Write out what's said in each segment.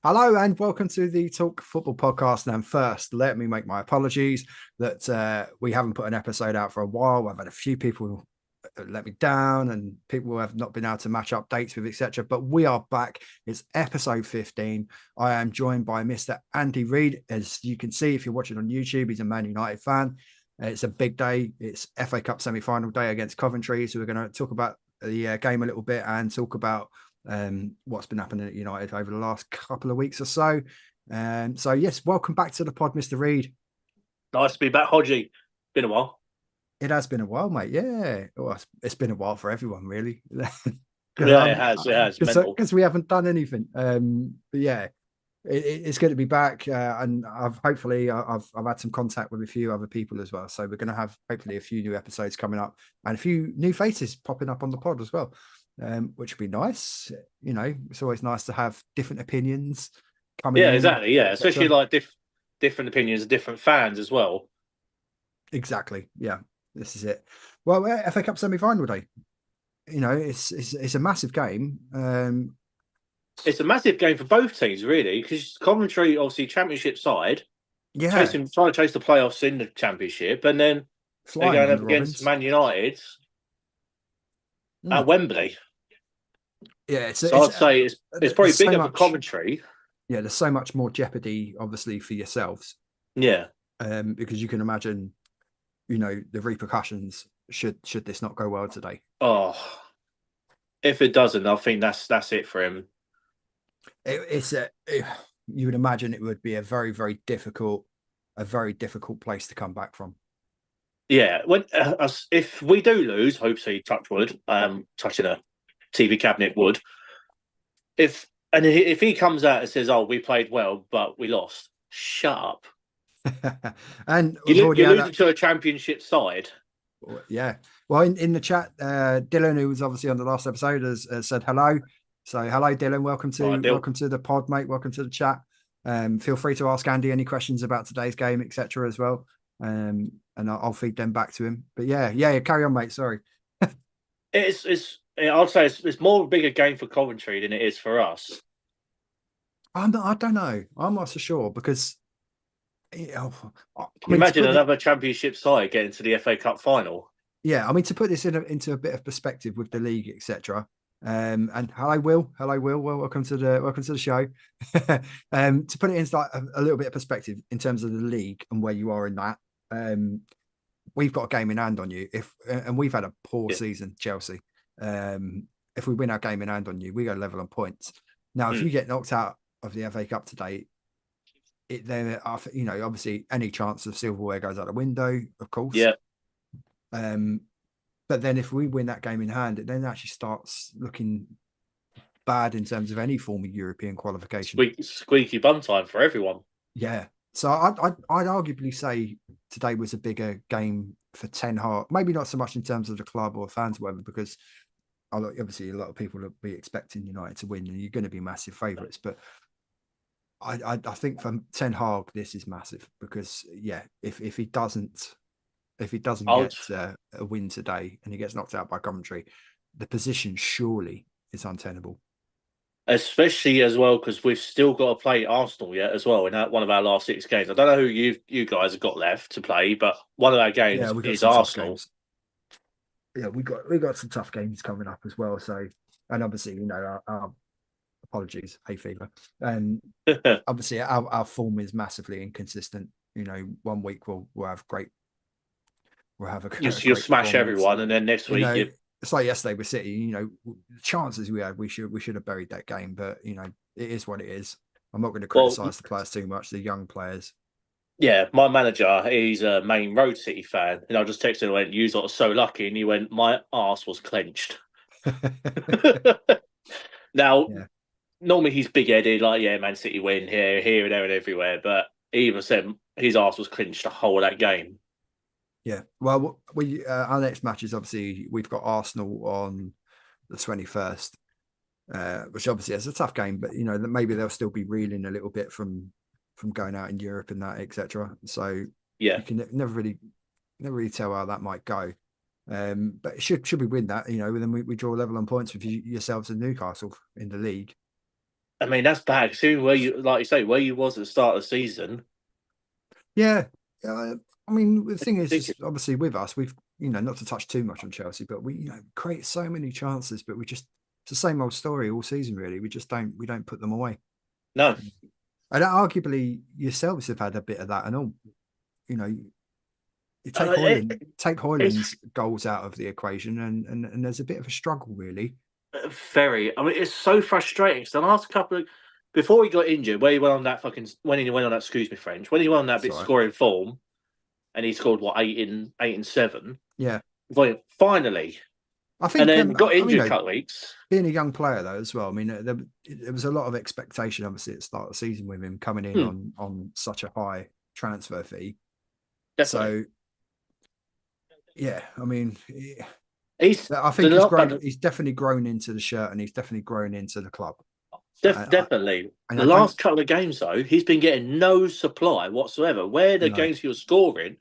Hello and welcome to the Talk Football podcast. And first, let me make my apologies that we haven't put an episode out for a while. I've had a few people let me down and people have not been able to match up dates with, etc. But we are back. It's episode 15. I am joined by Mr. Andy Reid. As you can see, if you're watching on YouTube, he's a Man United fan. It's a big day. It's FA Cup semi-final day against Coventry. So we're going to talk about the game a little bit and talk about what's been happening at United over the last couple of weeks or so. So yes, welcome back to the pod, Mr. Reid. Nice to be back, Hodgie. Been a while. It has been a while, mate. Yeah, well, it's been a while for everyone, really. Yeah, it has. It has. Mental. Because we haven't done anything. But yeah, it's good to be back, and I've had some contact with a few other people as well. So we're going to have hopefully a few new episodes coming up and a few new faces popping up on the pod as well, which would be nice. You know, it's always nice to have different opinions coming Yeah, in. exactly. Yeah, especially etc. like different opinions of different fans as well. Exactly. Yeah, this is it. Well, FA Cup semi-final day. You know, it's a massive game. It's a massive game for both teams, really, because Coventry, obviously, Championship side, Yeah, trying to chase the playoffs in the Championship, and then they're flying going on up the against Robins. Man United Mm. at Wembley. Yeah, So I'd say it's there's probably so bigger for much. Coventry. Yeah, there's so much more jeopardy, obviously, for yourselves, Yeah. because you can imagine, you know, the repercussions should this not go well today. Oh, if it doesn't, I think that's it for him. You would imagine it would be a very difficult place to come back from. Yeah, when if we do lose, hopefully, touch wood, touching a TV cabinet wood. If he comes out and says, "Oh, we played well, but we lost," shut up. And we've already You're had losing that. to a championship side. Yeah. Well, in the chat, Dylan, who was obviously on the last episode, has said hello. So hello, Dylan. All right, Dill. Welcome to the pod, mate. Welcome to the chat. Feel free to ask Andy any questions about today's game, etc. as well. And I'll feed them back to him. But yeah, carry on, mate. Sorry. I'd say it's more of a bigger game for Coventry than it is for us. I don't know. I'm not so sure because you know, I Can you mean to imagine put it another championship side getting to the FA Cup final? yeah, I mean to put this into a bit of perspective with the league, etc. And hello, Will. Hello, Will. Well, welcome to the show. To put it into like a little bit of perspective in terms of the league and where you are in that, we've got a game in hand on you. And we've had a poor Yeah. season, Chelsea. If we win our game in hand on you, we go level on points. Now, if Mm. you get knocked out of the FA Cup today, then you know obviously any chance of silverware goes out the window, of course. Yeah. Um, but then if we win that game in hand, it then actually starts looking bad in terms of any form of European qualification. Squeaky bum time for everyone. Yeah. So I'd arguably say today was a bigger game for Ten Hag. Maybe not so much in terms of the club or fans, or whatever, because obviously a lot of people will be expecting United to win, and you're going to be massive favourites. But I think for Ten Hag, this is massive because yeah, if he doesn't I'll get a win today and he gets knocked out by Coventry, the position surely is untenable. Especially as well because we've still got to play Arsenal yet as well in one of our last 6 games. I don't know who you guys have got left to play, but one of our Yeah, games we got is some tough Arsenal. games. Yeah, we got some tough games coming up as well. So, and obviously, you know, our apologies, hay fever, and obviously our form is massively inconsistent. You know, one week we'll have a You'll great smash performance. everyone, and then next You week know, you it's like yesterday with City. You know, the chances we had, we should have buried that game, but you know, it is what it is. I'm not going to well, criticise the players too much. The young players. yeah. My manager, he's a Main Road City fan, and I just texted him and went, "You lot are so lucky," and he went, "My ass was clenched." Now, Yeah. normally he's big headed, like yeah, Man City win here, and there, and everywhere, but he even said his ass was clenched the whole of that game. Yeah. Well, we our next match is obviously we've got Arsenal on the 21st, which obviously is a tough game, but you know that maybe they'll still be reeling a little bit from going out in Europe and that etc. So Yeah. you can never really tell how that might go. But should we win that, you know, then we draw level on points with yourselves and Newcastle in the league. I mean, that's bad. Considering where you, like you say, where you was at the start of the season. Yeah, I mean, the thing Think is obviously with us, we've not to touch too much on Chelsea, but we create so many chances, but we just it's the same old story all season. Really, we don't put them away. no, And arguably, yourselves have had a bit of that and all. You know, you take it's Hoyland's goals out of the equation, and there's a bit of a struggle, really. very. I mean, it's so frustrating. So the last couple of before he got injured, where he went on that fucking when he went on that excuse me French, when he went on that bit Sorry. scoring form, and he scored what 8 and 7. Yeah, Finally, I and think. then got I mean, injured a couple of weeks. being a young player though, as well. I mean, there was a lot of expectation, obviously, at the start of the season with him coming in on such a high transfer fee. Definitely. So, yeah, I mean, He's I think he's grown. He's definitely grown into the shirt, and he's definitely grown into the club. Definitely. The last couple of games, though, he's been getting no supply whatsoever. Where the games he was scoring,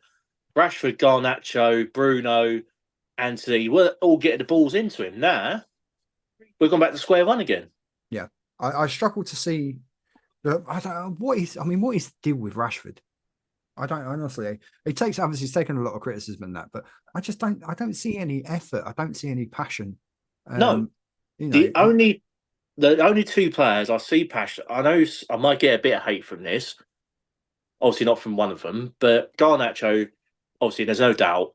Rashford, Garnacho, Bruno, Anthony were all getting the balls into him. Now we've gone back to square one again. Yeah, I struggle to see. I don't know what is. I mean, what is the deal with Rashford? I don't honestly. He takes obviously he's taken a lot of criticism in that, but I just don't. I don't see any effort. I don't see any passion. No, the only two players I see passion. I know I might get a bit of hate from this. Obviously, not from one of them, but Garnacho. Obviously, there's no doubt.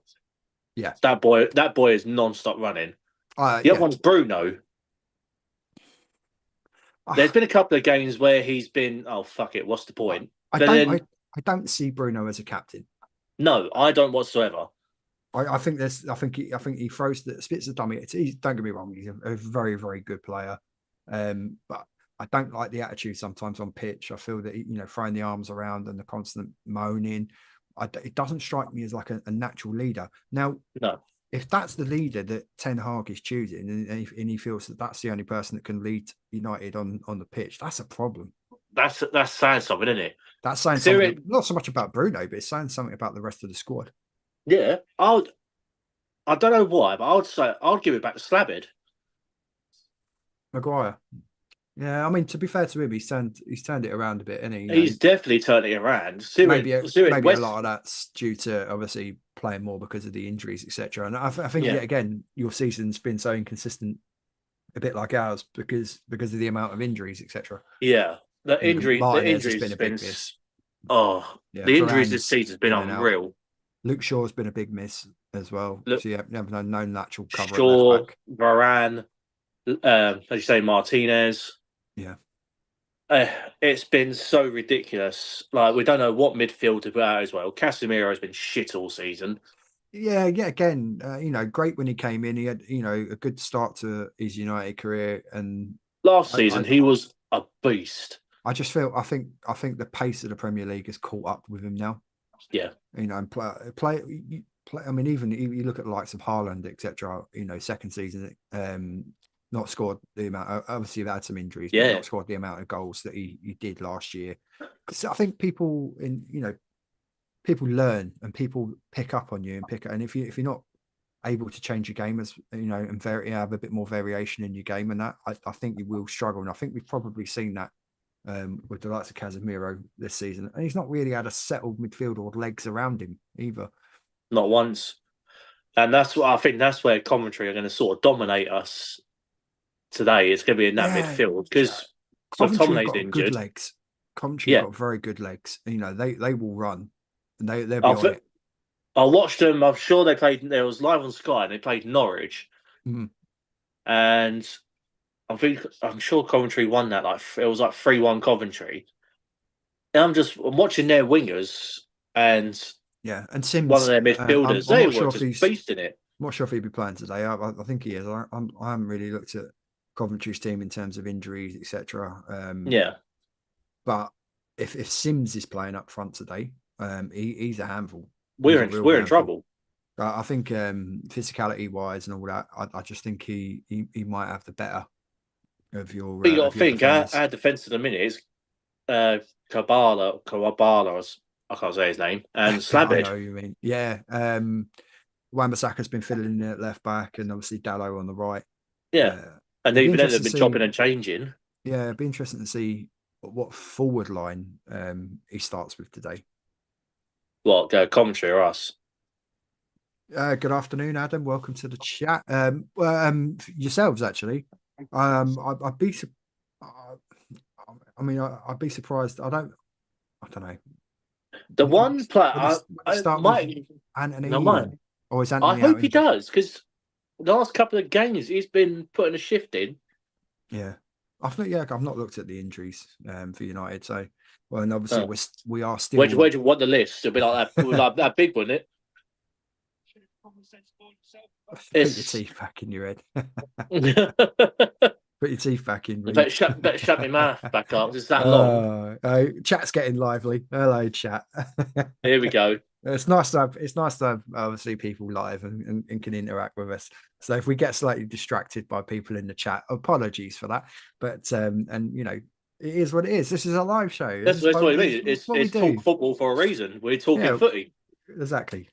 Yeah, that boy is non-stop running. The other one's Bruno. There's been a couple of games where he's been, oh fuck it, what's the point? I don't see Bruno as a captain. No, I don't whatsoever. I think he throws the spits the dummy. Don't get me wrong, he's a very, very good player. But I don't like the attitude sometimes on pitch. I feel that throwing the arms around and the constant moaning. It doesn't strike me as like a natural leader. Now, no. If that's the leader that Ten Hag is choosing, and he feels that that's the only person that can lead United on the pitch, that's a problem. That's saying something, isn't it? That's saying something. Not so much about Bruno, but it's saying something about the rest of the squad. Yeah, I don't know why, but I'd give it back to Slabbid. Maguire. Yeah, I mean, to be fair to him, he's turned it around a bit, isn't he? He's definitely turning it around. Maybe a lot of that's due to obviously playing more because of the injuries, etc. And I think yet again, your season's been so inconsistent, a bit like ours, because of the amount of injuries, etc. Yeah, the injuries has been a big miss. Oh, yeah, the injuries this season's been unreal. Luke Shaw's been a big miss as well. So you have no natural cover. Shaw, Varane, as you say, Martinez. Yeah. It's been so ridiculous. Like, we don't know what midfield to put out as well. Casemiro has been shit all season. Yeah. Again, great when he came in. He had, a good start to his United career. And last season, he was a beast. I just feel, I think the pace of the Premier League has caught up with him now. Yeah. And play. I mean, even you look at the likes of Haaland, etc. Second season, not scored the amount. Obviously, they've had some injuries. Yeah, but not scored the amount of goals that he did last year. Because I think people people learn and people pick up on you and if you're not able to change your game as and have a bit more variation in your game, and that I think you will struggle. And I think we've probably seen that with the likes of Casemiro this season, and he's not really had a settled midfield or legs around him either. Not once. And that's what I think. That's where Coventry are going to sort of dominate us today. It's going to be in that midfield because Coventry got injured. Good legs. Coventry got very good legs. They will run, and they'll be on it. I watched them. I'm sure they played. There was live on Sky, and they played Norwich, and I'm sure Coventry won that. Like it was like 3-1 Coventry. And I'm watching their wingers and. Yeah, and Sims, one of their midfielders, they were just beasting it. I'm not sure if he'll be playing today. I think he is. I haven't really looked at Coventry's team in terms of injuries, etc. But if Sims is playing up front today, he's a handful. We're in trouble. I think physicality wise and all that, I just think he might have the better of your. But you got to think our defence at the minute is Kabala. I can't say his name. And Slabbid. I know you mean. Yeah. Wan-Bissaka's been filling in at left back and obviously Dalot on the right. Yeah. And even then they've been chopping and changing. Yeah, it'd be interesting to see what forward line he starts with today. What, commentary or us? Good afternoon, Adam. Welcome to the chat. Yourselves actually. I'd be. I mean, I'd be surprised. I don't know. The one player I start might. with Anthony. No, mine. Or is I Anthony hope out he does, because the last couple of games he's been putting a shift in. Yeah, I've not looked at the injuries for United. So, well, and obviously we are still. Where'd you want the list? It'll be like that, like that big, wouldn't it? Put your teeth back in your head. Put your teeth back in. Better shut my mouth back up. It's that long. Chat's getting lively. Hello, chat. Here we go. It's nice to have obviously people live and can interact with us. So if we get slightly distracted by people in the chat, apologies for that. But and you know, it is what it is. This is a live show. That's what I mean. It's talk football for a reason. We're talking footy. Exactly.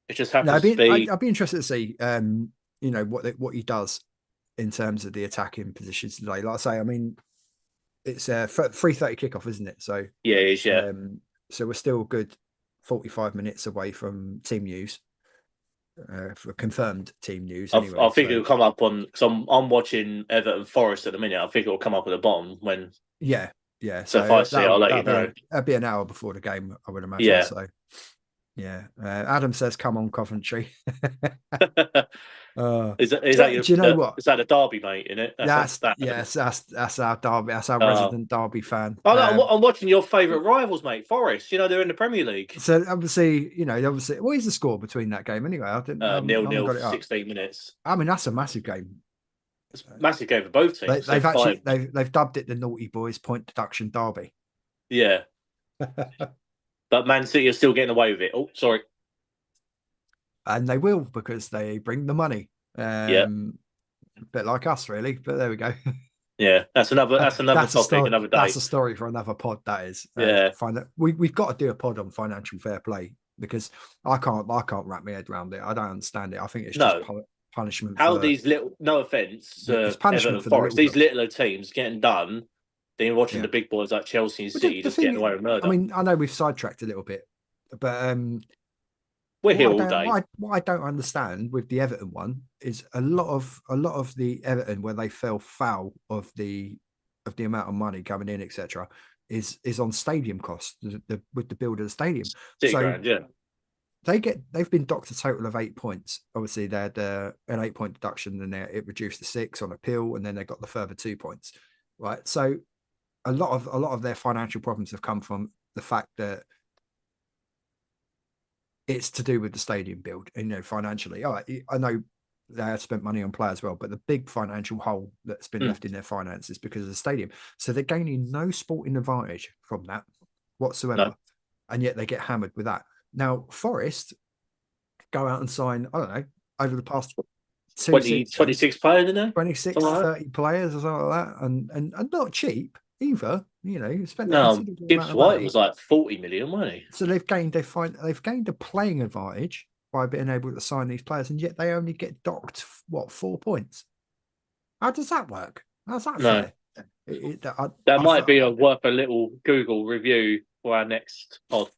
It just happens to be. I'd be interested to see you know, what he does in terms of the attacking positions today. Like I say, I mean, it's a 3:30 kickoff, isn't it? So yeah, it is, yeah. So we're still a good 45 minutes away from team news, for confirmed team news. Anyway, I think it'll come up on. Because I'm watching Everton Forest at the minute. I think it'll come up at the bottom when. Yeah. So if I see, I'll let you know. That'd be an hour before the game, I would imagine. Yeah. So yeah. Adam says, "Come on, Coventry." Is that your? Do you know what? Is that a Derby, mate? In it? That's our Derby. That's our resident Derby fan. I'm watching your favourite rivals, mate. Forest. You know they're in the Premier League. So obviously, what is the score between that game anyway? I didn't. 0-0, 16 minutes. I mean, that's a massive game. It's a massive game for both teams. They've dubbed it the Naughty Boys Point Deduction Derby. Yeah. But Man City are still getting away with it. Oh, sorry. And they will, because they bring the money. A bit like us, really. But there we go. Yeah, that's another topic, another day. That's a story for another pod. That is. We've got to do a pod on financial fair play, because I can't wrap my head around it. I don't understand it. I think it's just punishment. How these little, no offense, Everton for Forest, these littler teams getting done. Then watching the big boys like Chelsea and City just getting away with murder. I mean, I know we've sidetracked a little bit, but we're here all day. What I don't understand with the Everton one is a lot of the Everton where they fell foul of the amount of money coming in, etc., is on stadium costs with the build of the stadium. £60,000, yeah. They've been docked a total of 8 points. Obviously, they had an 8-point deduction, and it reduced to 6 on appeal, and then they got the further 2 points. Right, so a lot of their financial problems have come from the fact that it's to do with the stadium build, financially. All right, I know they have spent money on players well, but the big financial hole that's been left in their finances because of the stadium. So they're gaining no sporting advantage from that whatsoever. No. And yet they get hammered with that. Now, Forest go out and sign, I don't know, over the past 26 players, didn't they? 26, 30 players or something like that. And not cheap either. Spent Gibbs White was like 40 million, wasn't he? So they've gained a playing advantage by being able to sign these players, and yet they only get docked 4 points. How does that work? How's that fair? That might be worth a little Google review for our next pod.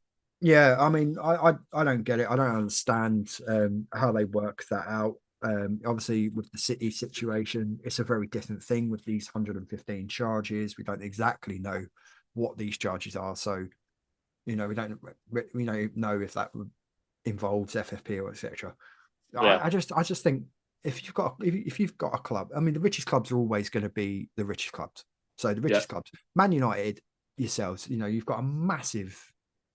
Yeah, I mean, I don't get it. I don't understand how they work that out. Obviously, with the City situation, it's a very different thing with these 115 charges. We don't exactly know what these charges are, so we don't know if that involves FFP or etc. Yeah. I just think if you've got a club, I mean, the richest clubs are always going to be the richest clubs. So the richest clubs, Man United, yourselves, you've got a massive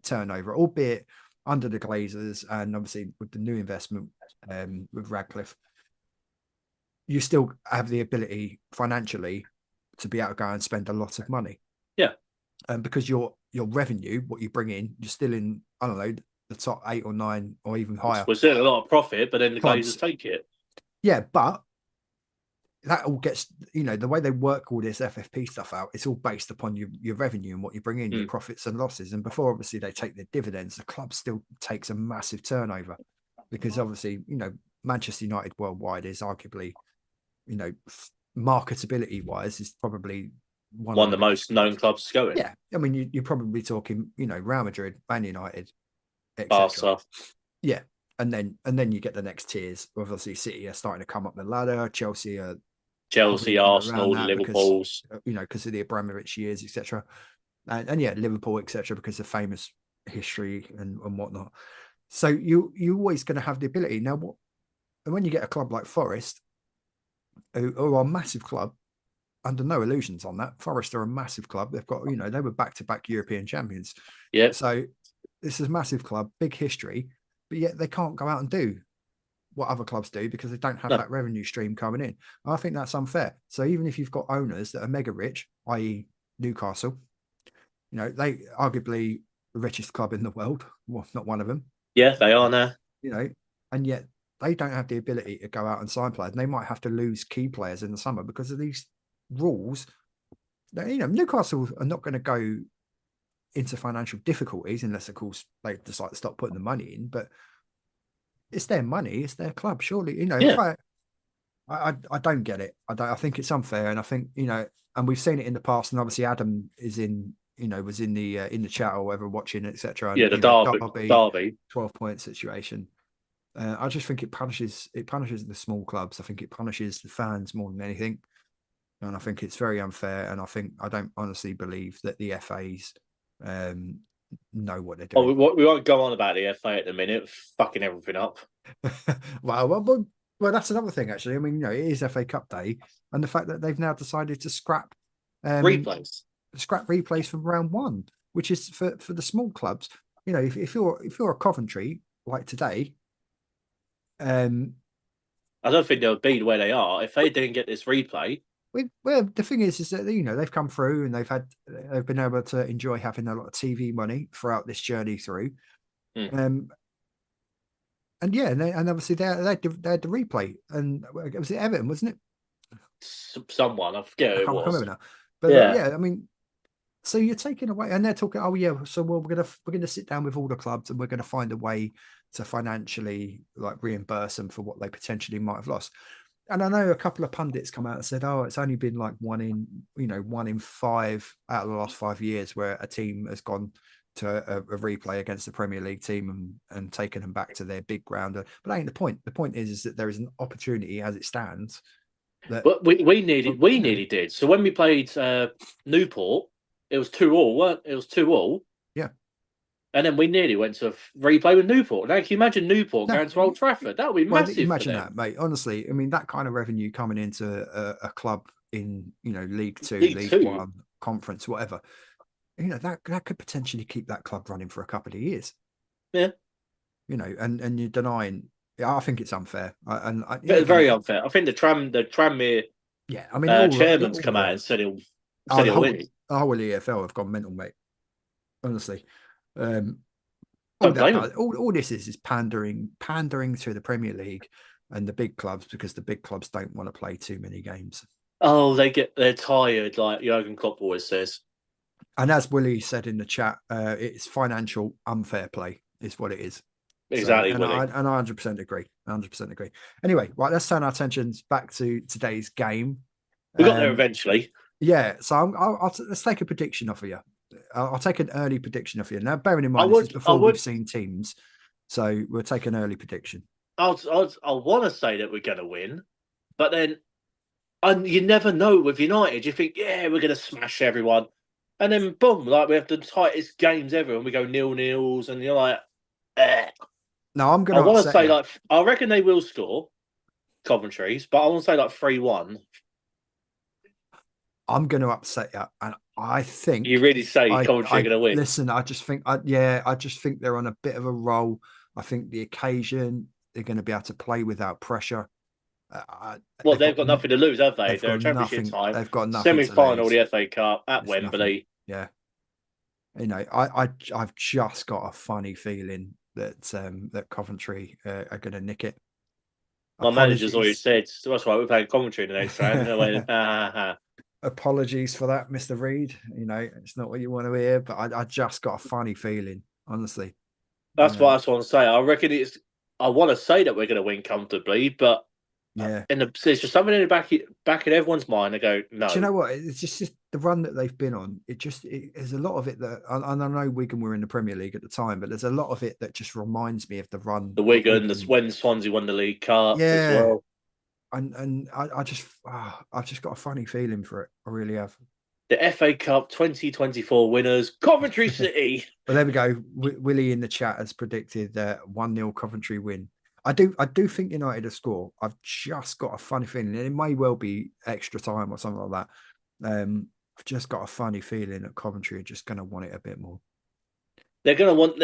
turnover, albeit under the Glazers, and obviously with the new investment with Radcliffe, you still have the ability financially to be able to go and spend a lot of money. Yeah. Because your revenue, what you bring in, you're still in, I don't know, the top 8 or 9 or even higher. We're still a lot of profit, but then the Glazers take it. Yeah, but that all gets, the way they work all this FFP stuff out, it's all based upon your revenue and what you bring in, your profits and losses. And before, obviously, they take their dividends, the club still takes a massive turnover, because obviously, Manchester United worldwide is arguably, marketability wise, is probably one of the most known clubs going. Yeah, I mean, you're probably talking, Real Madrid, Man United, etc. Yeah, and then you get the next tiers. Obviously, City are starting to come up the ladder. Chelsea, Arsenal, Liverpool's, because of the Abramovich years, etc. And yeah, Liverpool, etc. because of famous history and whatnot. So you're always going to have the ability. Now, and when you get a club like Forest, who are a massive club, under no illusions on that, Forest are a massive club. They've got, they were back-to-back European champions. Yeah. So this is a massive club, big history, but yet they can't go out and do what other clubs do because they don't have that revenue stream coming in. I think that's unfair. So even if you've got owners that are mega rich, i.e. Newcastle, they arguably the richest club in the world. Well, not one of them. Yeah, they are now. And yet they don't have the ability to go out and sign players. And they might have to lose key players in the summer because of these rules. Newcastle are not going to go into financial difficulties unless, of course, they decide to stop putting the money in. But it's their money, it's their club. Surely, Yeah. I don't get it. I think it's unfair, and I think and we've seen it in the past. And obviously, Adam is was in the chat or whatever, watching, etc. Yeah, the Derby 12-point situation. I just think it punishes the small clubs. I think it punishes the fans more than anything, and I think it's very unfair. And I don't honestly believe that the FAs know what they're doing. We won't go on about the FA at the minute, fucking everything up. well, that's another thing, actually. I mean, it is FA Cup day, and the fact that they've now decided to scrap replays from round one, which is for the small clubs. If you're a Coventry like today, I don't think they'll be where they are if they didn't get this replay. Well, the thing is that they've come through and they've been able to enjoy having a lot of TV money throughout this journey through. And yeah, and obviously they had the replay, and it was Everton, wasn't it? Someone, I forget who it was. Now. But yeah, I mean, so you're taking away, and they're talking. Oh yeah, so we're gonna sit down with all the clubs, and we're gonna find a way to financially reimburse them for what they potentially might have lost. And I know a couple of pundits come out and said, "Oh, it's only been like one in 5 out of the last 5 years where a team has gone to a replay against the Premier League team and taken them back to their big ground." But that ain't the point. The point is that there is an opportunity as it stands. But we nearly did. So when we played Newport, it was 2-2, It was 2-2. Yeah. And then we nearly went to replay with Newport. Now, can you imagine Newport going to Old Trafford? That would be massive. Imagine that, mate. Honestly, I mean, that kind of revenue coming into a club in League Two, League One, Conference, whatever. That could potentially keep that club running for a couple of years. Yeah. And you're denying. I think it's unfair. Very unfair. I think the Tranmere. Yeah, I mean, chairman's come out and said he'll win. The whole EFL have gone mental, mate. Honestly. All this is pandering to the Premier League and the big clubs, because the big clubs don't want to play too many games. Oh, they're tired, like Jurgen Klopp always says. And as Willie said in the chat, it's financial unfair play is what it is. Exactly. So, I 100% agree. 100% agree. Anyway, right, let's turn our attentions back to today's game. We got there eventually. Yeah, so let's take a prediction off of you. I'll take an early prediction off you. Now, bearing in mind, this is before we've seen teams, so we'll take an early prediction. I want to say that we're going to win, but then you never know with United. You think, yeah, we're going to smash everyone, and then boom, like we have the tightest games ever, and we go 0-0s, and you're like, eh. No, I'm going to. I want to say I reckon they will score Coventry's, but I want to say 3-1. I'm going to upset you, and I think you really say Coventry are going to win. Listen, I just think they're on a bit of a roll. I think the occasion they're going to be able to play without pressure. They've got nothing to lose, have they? They're a championship time. They've got nothing. Semi-final of the FA Cup at Wembley. Nothing. Yeah, I've just got a funny feeling that Coventry are going to nick it. My manager's always said, that's why we're playing Coventry in the next round. Apologies for that, Mr. Reed. It's not what you want to hear, but I just got a funny feeling, honestly. That's what I want to say. I reckon I want to say that we're going to win comfortably, but yeah, there's just something in the back in everyone's mind. They go, no. Do you know what? It's just the run that they've been on. There's a lot of it that, and I know Wigan were in the Premier League at the time, but there's a lot of it that just reminds me of the run. The Wigan, when Swansea won the League Cup as well. And I've just got a funny feeling for it. I really have. The FA Cup 2024 winners, Coventry City. Well, there we go. Willie in the chat has predicted 1-0 Coventry win. I do think United will score. I've just got a funny feeling, and it may well be extra time or something like that. I've just got a funny feeling that Coventry are just going to want it a bit more. They're going to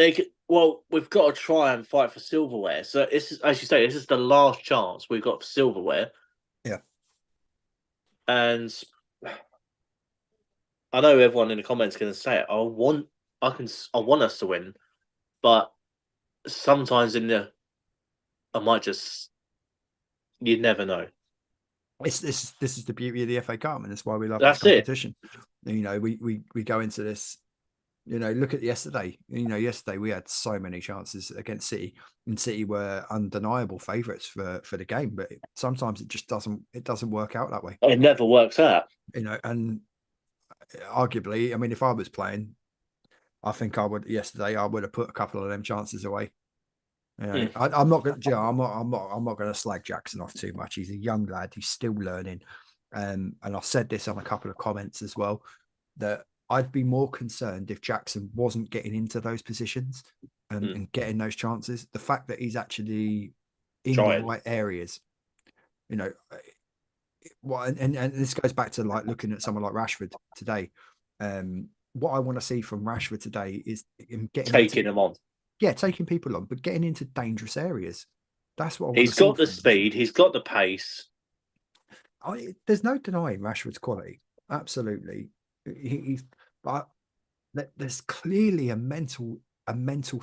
want. We've got to try and fight for silverware. So this is, as you say, this is the last chance we've got for silverware. Yeah, and I know everyone in the comments is going to say it. I want us to win, but sometimes I might just. You never know. This is the beauty of the FA Cup, and that's why we love this competition. You know, we go into this. You know, look at yesterday. You know, yesterday we had so many chances against City, and City were undeniable favourites for the game. But sometimes it just doesn't work out that way. It never works out. You know, and arguably, I mean, if I was playing, I think I would have put a couple of them chances away. You know, I'm not going to. I'm not going to slag Jackson off too much. He's a young lad. He's still learning, and I've said this on a couple of comments as well, that I'd be more concerned if Jackson wasn't getting into those positions and getting those chances. The fact that he's actually in the right areas, you know. Well, and this goes back to like looking at someone like Rashford today. What I want to see from Rashford today is him taking them on. Yeah, taking people on, but getting into dangerous areas. That's what he's got the speed. He's got the pace. There's no denying Rashford's quality. Absolutely, but there's clearly a mental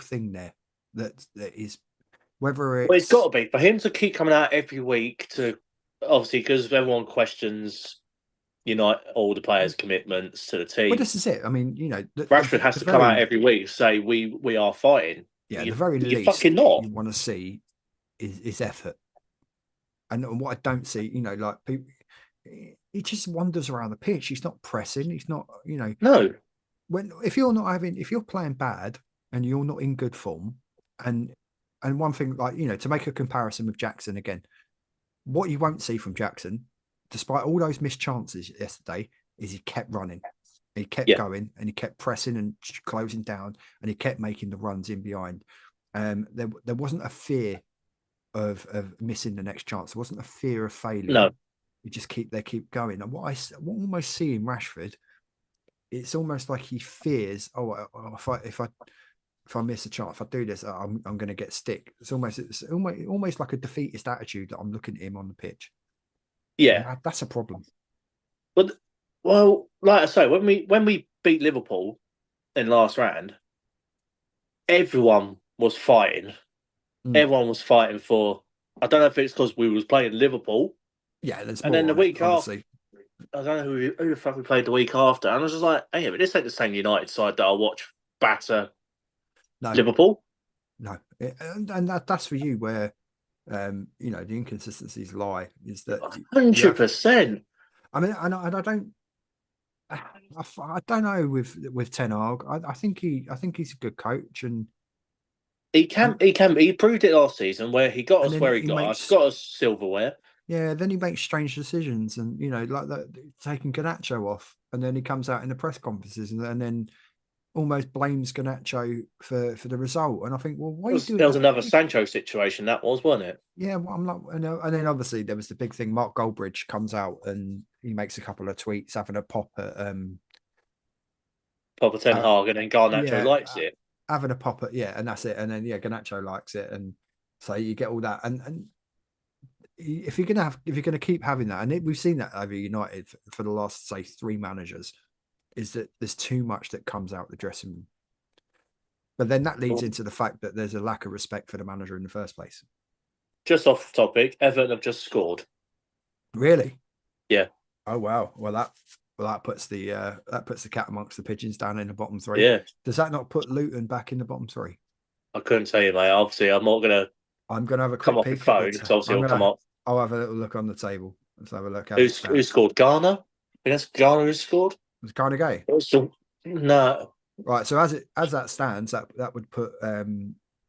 thing there that is whether it's. Well, it's got to be for him to keep coming out every week to obviously because everyone questions. All the players' commitments to the team. Well, this is it. I mean, you know, Rashford has to come out every week say we are fighting. Yeah, the very least fucking not. You want to see is effort, and what I don't see, you know, like people, he just wanders around the pitch. He's not pressing. He's not, you know, no. If you're playing bad and you're not in good form, and one thing like to make a comparison with Jackson again, what you won't see from Jackson, despite all those missed chances yesterday, is he kept running. He kept going and he kept pressing and closing down and he kept making the runs in behind. There wasn't a fear of missing the next chance. There wasn't a fear of failure. No. You just keep going. And what I almost see in Rashford, it's almost like he fears, if I miss a chance, if I do this, I'm going to get stick. It's almost like a defeatist attitude that I'm looking at him on the pitch. Yeah, that's a problem. But well, like I say, when we beat Liverpool in last round, everyone was fighting. Everyone was fighting for. I don't know if it's because we was playing Liverpool. Yeah, and then the week after, I don't know who the fuck we played the week after, and I was just like, hey, but this ain't the same United side that I'll watch batter Liverpool. No, and that's for you where. The inconsistencies lie is that 100%. I mean, and I don't know with Ten Hag. I think he's a good coach, and he proved it last season where he got us where he got us, got us silverware. Yeah, then he makes strange decisions, and like that, taking Garnacho off, and then he comes out in the press conferences, and then almost blames Garnacho for the result. And I think, well, why are you doing that? There was another Sancho situation, that was, wasn't it? Yeah, well, I'm not, and then obviously there was the big thing. Mark Goldbridge comes out and he makes a couple of tweets having a pop at Ten Hag, and then Garnacho likes it. Having a pop at and that's it. And then Garnacho likes it, and so you get all that. And if you're gonna keep having that, and we've seen that over United for the last, say, 3 managers, is that there's too much that comes out the dressing room. But then that leads into the fact that there's a lack of respect for the manager in the first place. Just off topic, Everton have just scored. Really? Yeah. Oh wow. Well, that puts the cat amongst the pigeons down in the bottom 3. Yeah. Does that not put Luton back in the bottom 3? I couldn't tell you, mate. Obviously, I'm gonna have a come off the phone. So obviously, it'll come up. I'll have a little look on the table. Let's have a look. Who scored? Ghana? I guess Ghana has scored. Was Garner Gay? No. Right. So as that stands, that would put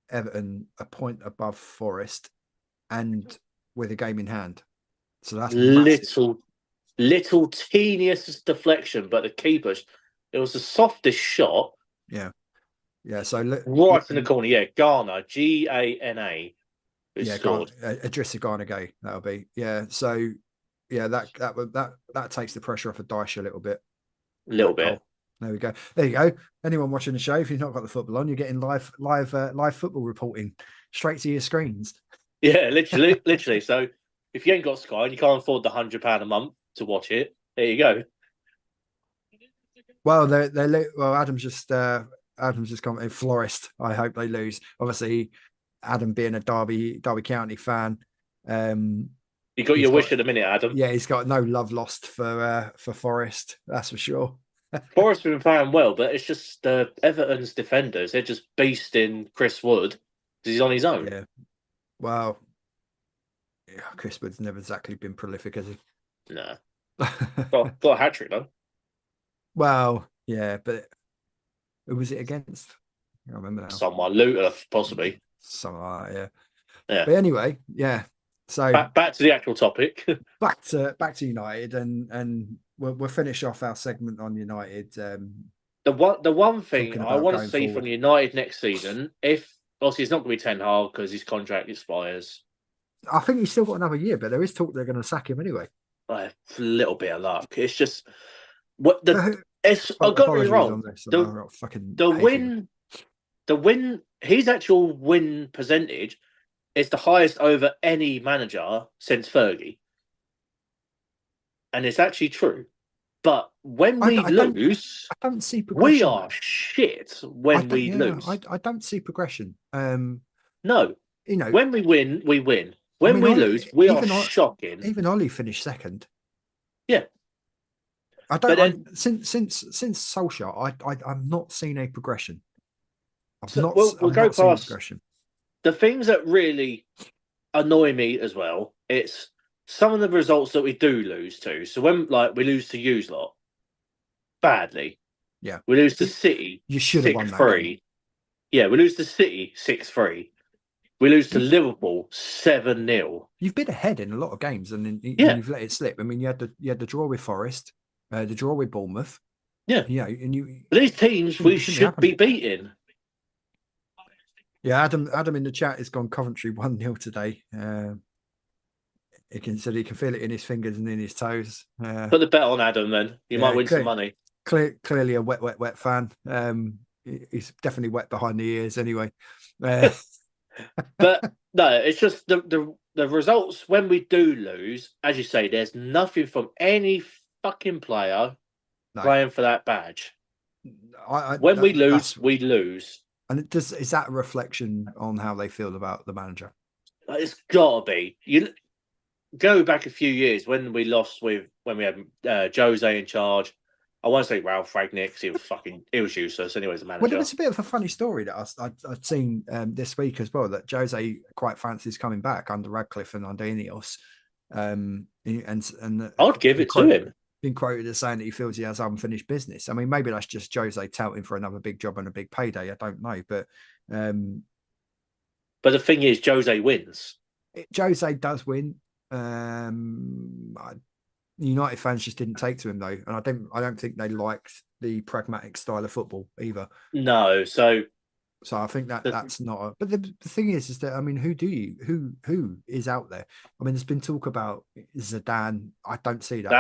Everton a point above Forest, and with a game in hand. So that's massive. Little teeniest deflection, but the keeper, it was the softest shot. Yeah. Yeah. So right in the corner. Yeah, Garner, Gana. Yeah, Idrissa Gana Gay. That'll be. Yeah. So yeah, that takes the pressure off of Dyche a little bit. A little bit. Goal. There we go. There you go. Anyone watching the show, if you've not got the football on, you're getting live football reporting straight to your screens. Yeah, literally. So if you ain't got Sky and you can't afford the £100 a month to watch it, there you go. Well, Adam's just commented Florist. I hope they lose. Obviously, Adam being a Derby County fan, you got your wish at the minute, Adam. Yeah, he's got no love lost for Forest. That's for sure. Forest have been playing well, but it's just Everton's defenders. They're just beasting Chris Wood because he's on his own. Yeah. Well, yeah, Chris Wood's never exactly been prolific, has he? No. got a hat trick though. Well, yeah, but who was it against? I can't remember now. Someone, Luton, possibly. Something like that, yeah. But anyway, yeah. So back to the actual topic. back to United, and we'll finish off our segment on United. The one thing I want to see from United next season, if obviously it's not going to be Ten Hag because his contract expires. I think he's still got another year, but there is talk they're going to sack him anyway. A little bit of luck. It's just what the. I've got to be wrong. The win. His actual win percentage is the highest over any manager since Fergie, and it's actually true. But when we lose, I don't see progression. We are shit when we lose. I don't see progression. No, when we win, we win. When we lose, we are shocking. Even Ollie finished second. Yeah, I don't. Since Solskjaer, I'm not seeing a progression. We'll go past the things that really annoy me as well. It's some of the results that we do lose to. So when we lose to Hughes lot badly, yeah, we lose to City. You should have won that 6-3. Yeah, we lose to City 6-3. We lose to Liverpool 7-0. You've been ahead in a lot of games, and you've let it slip. I mean, you had the draw with Forest, the draw with Bournemouth. Yeah, and you. But these teams we should be beating. Yeah, Adam in the chat has gone Coventry 1-0 today. He can feel it in his fingers and in his toes. Put the bet on Adam, then you might win some money. Clearly a wet fan. He's definitely wet behind the ears anyway. But no, it's just the results when we do lose. As you say, there's nothing from any fucking player playing for that badge. When we lose, we lose. And is that a reflection on how they feel about the manager? It's got to be. You go back a few years when we lost when we had Jose in charge. I want to say Ralph Ragnick because he was useless anyway as a manager. Well, it's a bit of a funny story that I'd seen this week as well, that Jose quite fancies coming back under Radcliffe and under Ineos. And I'd give it to him. Been quoted as saying that he feels he has unfinished business. I mean, maybe that's just Jose touting for another big job and a big payday. I don't know, but the thing is, Jose wins. Jose does win. United fans just didn't take to him though, and I don't think they liked the pragmatic style of football either. No, so I think that's not. But the thing is that I mean, who is out there? I mean, there's been talk about Zidane. I don't see that.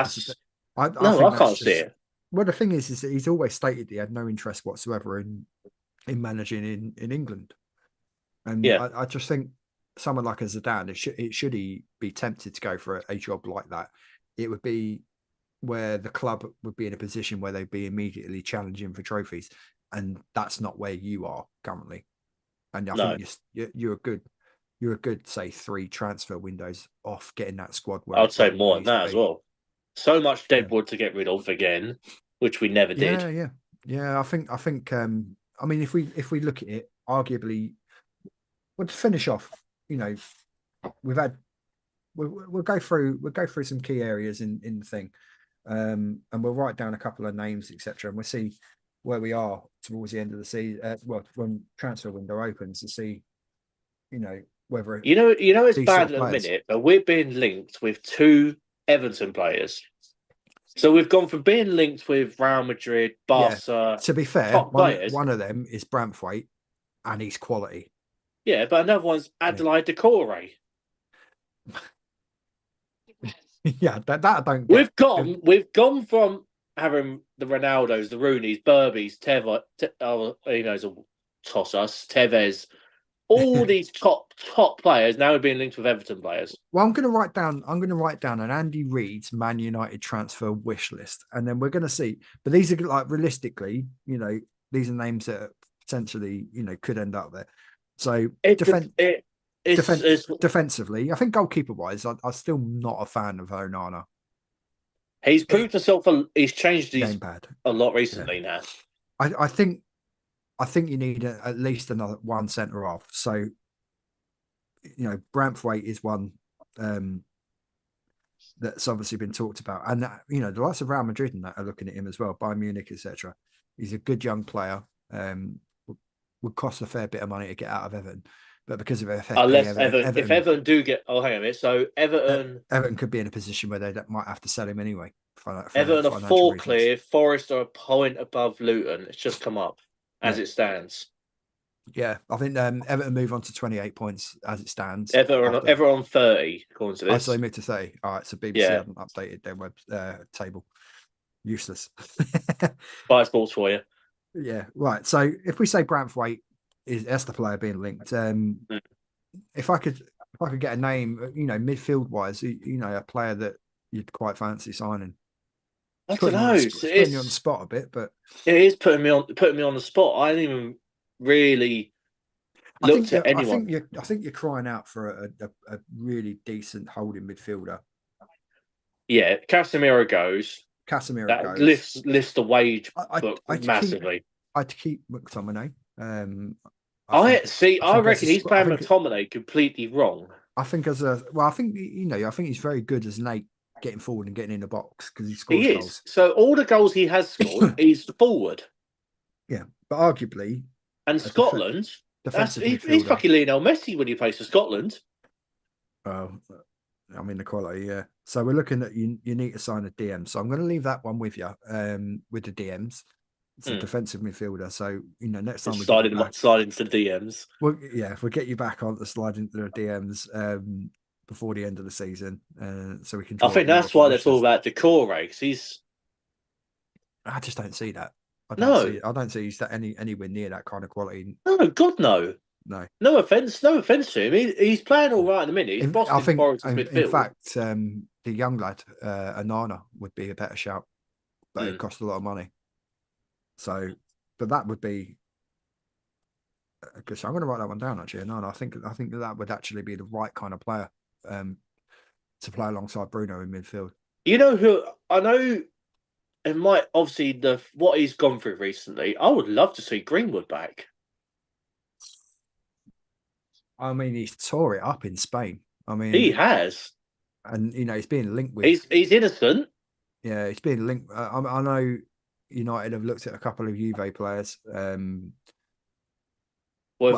I can't see it. Well, the thing is that he's always stated he had no interest whatsoever in managing in England, and I just think someone like a Zidane, should he be tempted to go for a job like that, it would be where the club would be in a position where they'd be immediately challenging for trophies, and that's not where you are currently. And I think you're a good say 3 transfer windows off getting that squad. I'd say more than that as well. So much deadwood to get rid of again, which we never did. Yeah. I think. I mean, if we look at it, arguably, well, to finish off, we'll go through some key areas in the thing. and we'll write down a couple of names, etc., and we'll see where we are towards the end of the season. Well, when transfer window opens, to see, whether it's these bad sort of at the players. minute, but we're being linked with 2 Everton players. So we've gone from being linked with Real Madrid, Barca. To be fair, top players. One of them is Branthwaite, and he's quality. Yeah, but another one's Adelaide Decore. Yeah, that I don't get. We've gone from having the Ronaldos, the Rooneys, Burbies, he knows a toss us, Tevez, all these top players now are being linked with Everton players. Well, I'm going to write down an Andy Reid's Man United transfer wish list, and then we're going to see. But these are like realistically, these are names that potentially, could end up there. So defensively, I think goalkeeper wise, I'm still not a fan of Onana. He's proved himself. He's changed his gamepad a lot recently now. I think you need at least another one centre off. So, Branthwaite is one that's obviously been talked about, and the likes of Real Madrid and that are looking at him as well, Bayern Munich, etc. He's a good young player. Would cost a fair bit of money to get out of Everton, but because of FFP, unless if Everton do get, hang on a minute. So Everton could be in a position where they might have to sell him anyway. Everton are 4 clear. Forest are a point above Luton. It's just come up as it stands. Yeah, I think Everton move on to 28 points as it stands. Everton on 30, according to this. So they moved to 30. All right, so BBC haven't updated their web table. Useless. Buy sports for you. Yeah, right. So if we say Branthwaite that's the player being linked. If I could get a name, midfield wise, a player that you'd quite fancy signing. I don't know. It's putting you on the spot a bit, but it is putting me on the spot. I didn't even really looked at anyone. I think you're crying out for a really decent holding midfielder. Yeah, Casemiro goes. That lifts the wage book massively. I'd keep McTominay. I reckon he's playing McTominay completely wrong. I think I think he's very good as an 8, getting forward and getting in the box because he scores goals. So all the goals he has scored, he's forward. Yeah, but arguably, and Scotland, he's fucking Lionel Messi when he plays for Scotland. Oh, I mean the quality, yeah. So we're looking at you need to sign a DM. So I'm going to leave that one with you, with the DMs. It's a defensive midfielder. So next time we slide into the DMs. Well, yeah, if we get you back on to slide into the DMs before the end of the season, so we can. I think that's why they're talking about Decore, because I just don't see that. I don't see he's anywhere near that kind of quality. No, God, no. No offense to him. He's playing all right in the minute. He's bossing Forest midfield. In fact, the young lad, Onana, would be a better shout, but it costs a lot of money. So, but that would be. Because I'm going to write that one down actually. No, I think that would actually be the right kind of player to play alongside Bruno in midfield. You know who I know. It might obviously what he's gone through recently. I would love to see Greenwood back. I mean, he's tore it up in Spain. I mean, he has, and he's being linked with. He's innocent. Yeah, he's being linked. I know United have looked at a couple of Juve players. Well,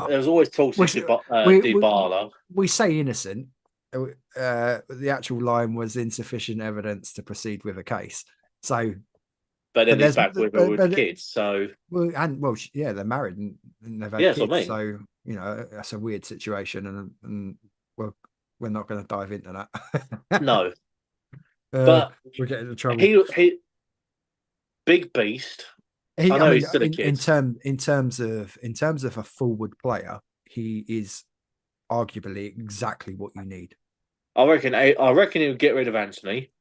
there was always talks of Dybala. We say innocent. The actual line was insufficient evidence to proceed with a case. So, but then he's back with kids. So, yeah, they're married and they've had kids. I mean. So that's a weird situation, and we're not going to dive into that. No, but we're getting into trouble. He big beast. He's still a kid. In terms of a forward player, he is arguably exactly what you need. I reckon he would get rid of Anthony.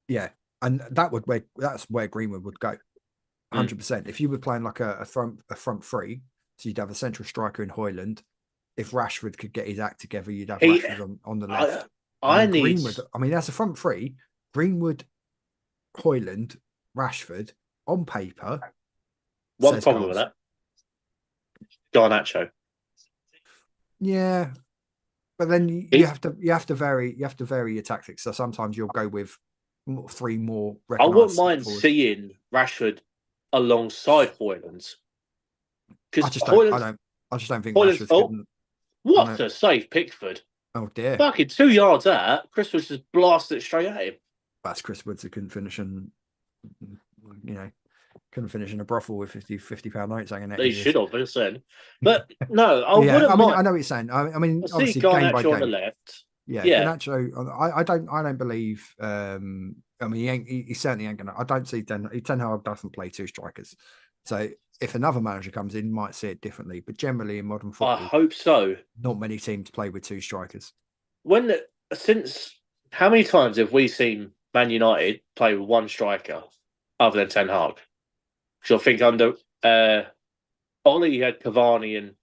Yeah, and that's where Greenwood would go. 100%. If you were playing like a front three, so you'd have a central striker in Højlund. If Rashford could get his act together, you'd have Rashford on the left. Greenwood. I mean, that's a front three. Greenwood, Højlund, Rashford on paper. One problem with that. Garnacho. Yeah, but then you have to vary your tactics. So sometimes you'll go with three more. I wouldn't mind seeing Rashford alongside Højlund. I just don't think Rashford's given. What a save, Pickford! Oh dear! Fucking 2 yards out. Chris Woods just blasted it straight at him. That's Chris Woods who couldn't finish, and couldn't finish in a brothel with £50 notes hanging out. They should have, they're saying. But no, I wouldn't mind. I know what you're saying. I mean, obviously, game by game. On the left. Yeah. Garnacho, I don't believe. I mean, he certainly ain't gonna. I don't see Ten Hag doesn't play two strikers. So if another manager comes in, might see it differently. But generally, in modern football, I hope so. Not many teams play with two strikers. Since how many times have we seen Man United play with one striker other than Ten Hag? Because I think under Ole, you had Cavani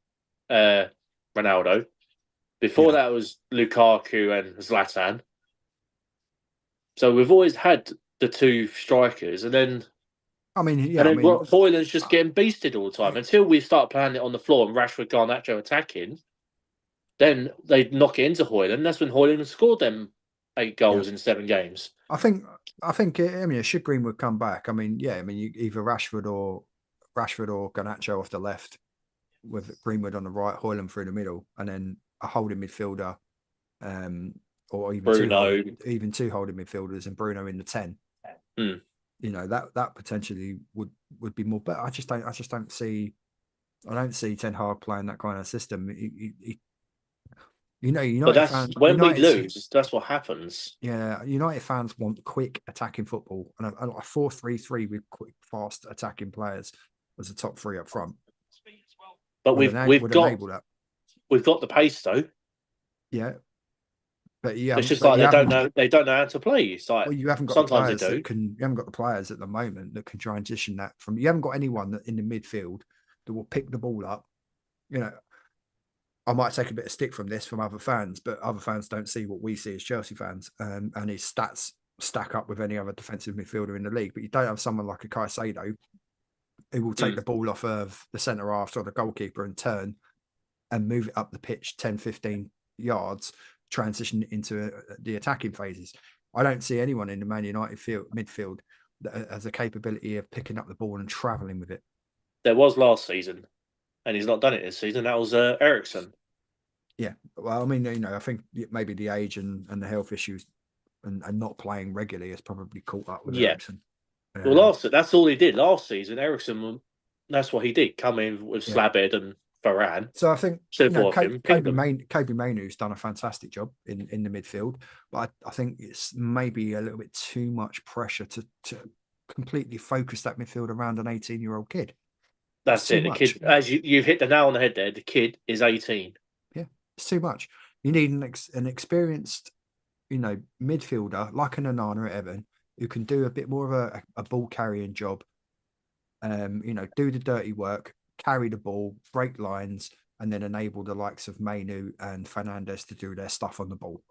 and Ronaldo. Before that was Lukaku and Zlatan. So we've always had the two strikers, and then Højlund's just getting beasted all the time until we start playing it on the floor and Rashford, Garnacho attacking. Then they knock it into Højlund. That's when Højlund scored them 8 goals in 7 games. I think. Should Greenwood come back? Either Rashford or Garnacho off the left, with Greenwood on the right, Højlund through the middle, and then a holding midfielder, or even Bruno, two holding midfielders, and Bruno in the 10. That potentially would be more. But I don't see Ten Hag playing that kind of system. United but that's fans, when we lose. That's what happens. Yeah, United fans want quick attacking football, and a 4-3-3 with quick, fast attacking players as the top 3 up front. But we've got the pace though. Yeah, but it's just like they don't know how to play. It's like you haven't got sometimes the players you haven't got the players at the moment that can transition that from. You haven't got anyone that in the midfield that will pick the ball up. I might take a bit of stick from this from other fans, but other fans don't see what we see as Chelsea fans, and his stats stack up with any other defensive midfielder in the league. But you don't have someone like a Caicedo who will take the ball off of the centre half or the goalkeeper and turn and move it up the pitch 10, 15 yards, transition into the attacking phases. I don't see anyone in the Man United midfield that has the capability of picking up the ball and travelling with it. There was last season, and he's not done it this season. That was Eriksen. Yeah, well, I mean, I think maybe the age and the health issues and not playing regularly has probably caught up with Eriksen. Well, that's all he did last season. Eriksen, that's what he did. Come in with Slabhead and Varane. So I think Kobe Mainoo's done a fantastic job in the midfield, but I think it's maybe a little bit too much pressure to completely focus that midfield around an 18-year-old kid. That's it. The kid, as you've hit the nail on the head there, the kid is 18. Yeah, it's too much. You need an experienced, midfielder like an Onana at Everton who can do a bit more of a ball carrying job. Do the dirty work, carry the ball, break lines, and then enable the likes of Mainoo and Fernandes to do their stuff on the ball.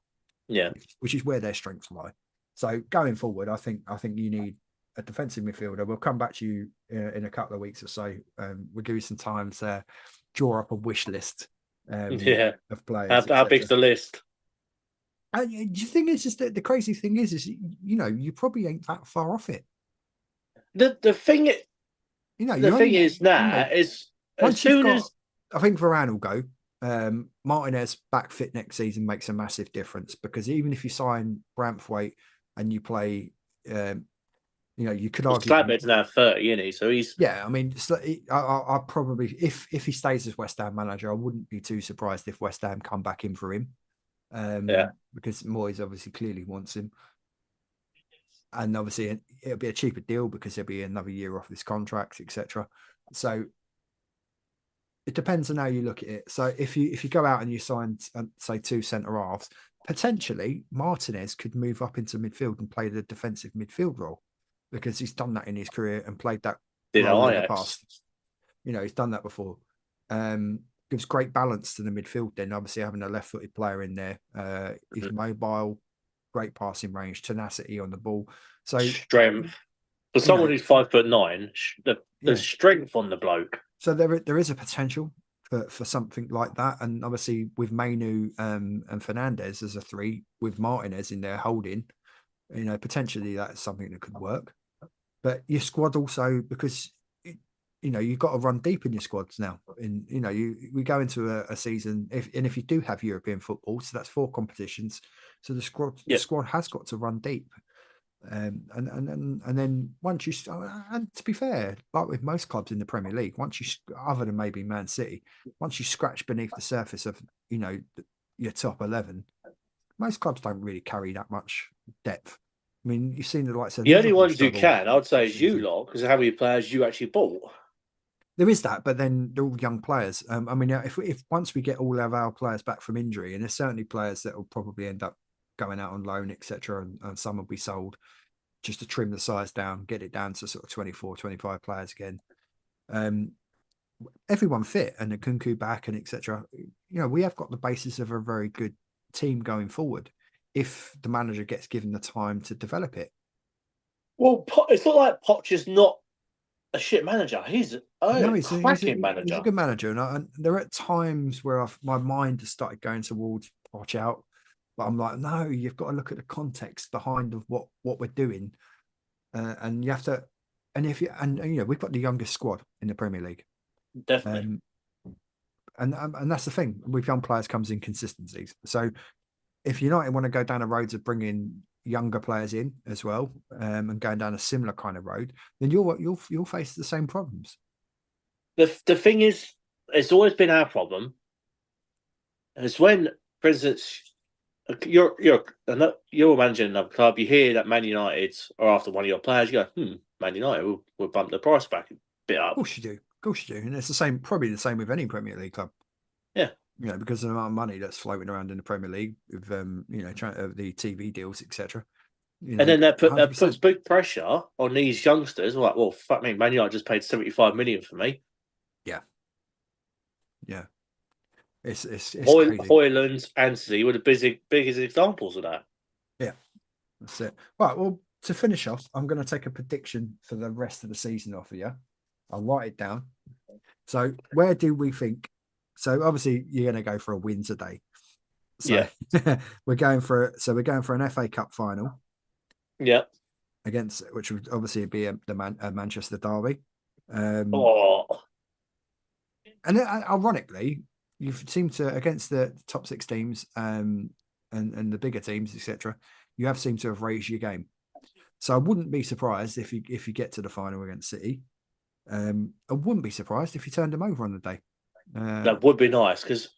Yeah, which is where their strengths lie. So going forward, I think you need a defensive midfielder. We'll come back to you in a couple of weeks or so. We'll give you some time to draw up a wish list of players. How big's the list? The thing is, just the crazy thing is you probably ain't that far off it. The thing is now is as soon as I think Varane will go. Martinez back fit next season makes a massive difference, because even if you sign Braithwaite and you play, you could argue Slabhead's now 30, isn't he? So he's I probably if he stays as West Ham manager, I wouldn't be too surprised if West Ham come back in for him. Because Moyes obviously clearly wants him, and obviously it'll be a cheaper deal because he'll be another year off his contract, etc. So it depends on how you look at it. So if you go out and you sign say 2 centre halves, potentially Martinez could move up into midfield and play the defensive midfield role, because he's done that in his career and played that role in the past. He's done that before. Gives great balance to the midfield. Then obviously having a left-footed player in there, he's mobile, great passing range, tenacity on the ball. So strength for someone who's 5'9", the strength on the bloke. So there is a potential for something like that, and obviously with Mainoo and Fernandes as a 3, with Martinez in there holding, potentially that's something that could work. But your squad also, because you've got to run deep in your squads now. And we go into a season if you do have European football, so that's 4 competitions. So the squad has got to run deep. And then once you and to be fair, like with most clubs in the Premier League, once you, other than maybe Man City, once you scratch beneath the surface of your top 11, most clubs don't really carry that much depth. I mean, you've seen the likes of the only ones who can, I'd say, is you lot, because of how many players you actually bought. There is that, but then they're all young players. I mean, if once we get all of our players back from injury, and there's certainly players that will probably end up going out on loan, etc., and some will be sold just to trim the size down, get it down to sort of 24, 25 players again. Everyone fit and the Nkunku back and etc. We have got the basis of a very good team going forward if the manager gets given the time to develop it. Well, it's not like Poch is not a shit manager. He's a cracking manager. He's a good manager, and there are times where my mind has started going towards Poch out, but I'm like, no, you've got to look at the context behind of what we're doing, and you have to. And we've got the youngest squad in the Premier League, definitely. And that's the thing with young players comes inconsistencies. So if United want to go down the roads of bringing younger players in as well, and going down a similar kind of road, then you'll face the same problems. The thing is, it's always been our problem. Is when, for instance, you're managing another club, you hear that Man United are after one of your players, you go, Man United will bump the price back a bit up. Of course you do, and it's the same, probably the same with any Premier League club. Yeah. Because of the amount of money that's floating around in the Premier League with the TV deals, etc. And then that puts big pressure on these youngsters. Like, well, fuck me, Man United just paid 75 million for me. Yeah. It's Højlund, Antony were the biggest examples of that. Yeah, that's it. Right. Well, to finish off, I'm going to take a prediction for the rest of the season off of you. I'll write it down. So, where do we think? So, obviously, you're going to go for a win today. So, we're going for an FA Cup final. Yeah. Which would obviously be a Manchester derby. And ironically, you seem to, against the top 6 teams and the bigger teams, etc., you have seemed to have raised your game. So I wouldn't be surprised if you get to the final against City. I wouldn't be surprised if you turned them over on the day. That would be nice, because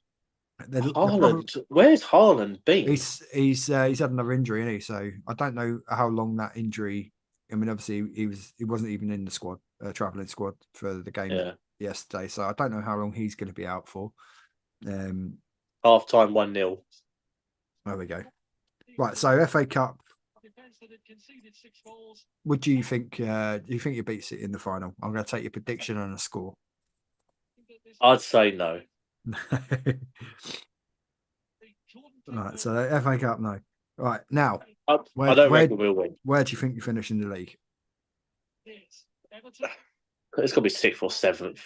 where's Haaland been? He's had another injury, hasn't he? So I don't know how long that injury. I mean, obviously he wasn't even in the squad, traveling squad for the game yesterday. So I don't know how long he's going to be out for. Half time 1-0. There we go. Right, so FA Cup. What do you think? Do you think you beat City in the final? I'm going to take your prediction and a score. I'd say no. Right, so FA Cup, no. Right, now, I don't reckon we'll win. Where do you think you finish in the league? It's got to be 6th or 7th.